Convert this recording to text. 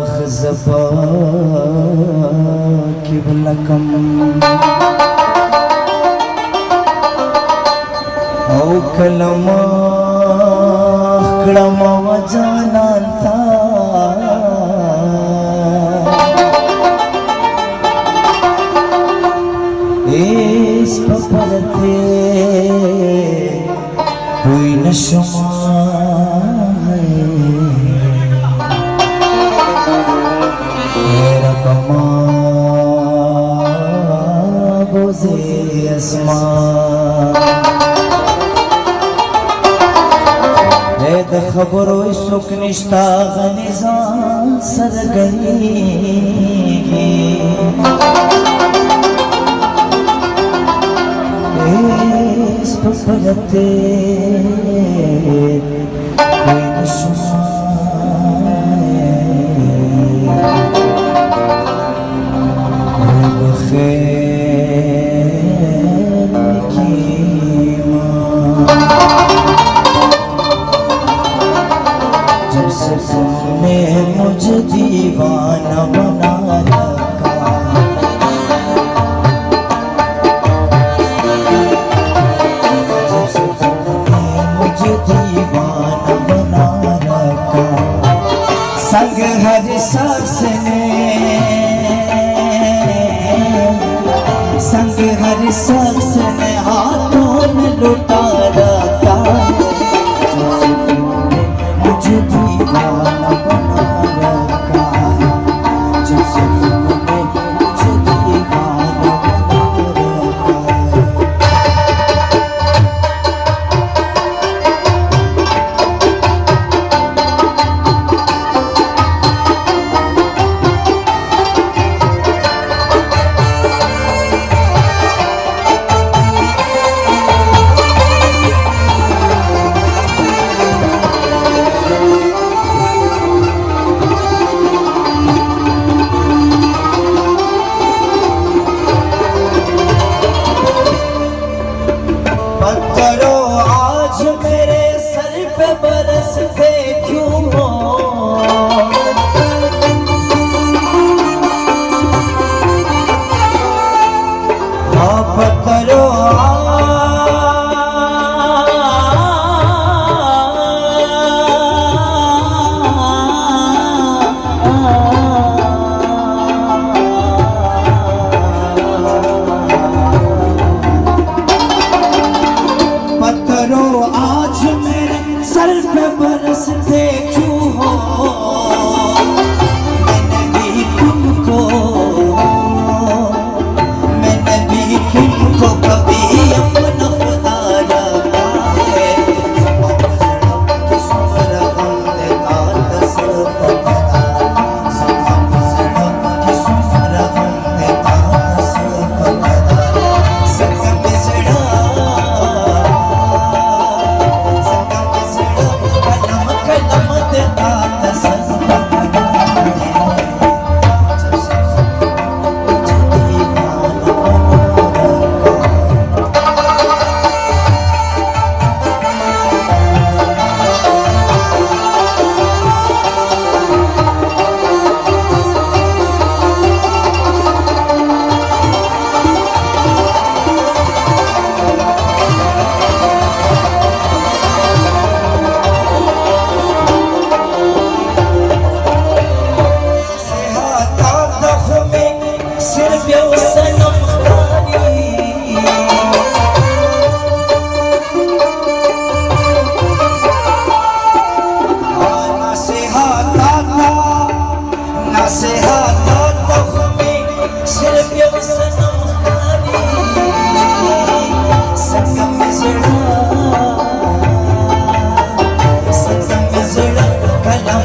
खज़बा किबलकम औ कलमा कलमा वजानता इस पपरते कोई नशमा खबरो सुख निष्ठा गनिजान सरगनी इस पपरते कोई नशमा तुमने मुझे दीवाना बना रखा जब से तुमने मुझे दीवाना बना रखा संग हर शख्स ने संग हर शख्स ने हाथों में लुटा रखा मुझे दीवाना बना रखा जब से तुमने मुझे दीवाना बना रखा बरसते क्यों हो आप करो पत्थरों आज मेरे सर पे बरसते क्यों हो मैंने भी तुमको कभी अपना खुदा रखा है कलम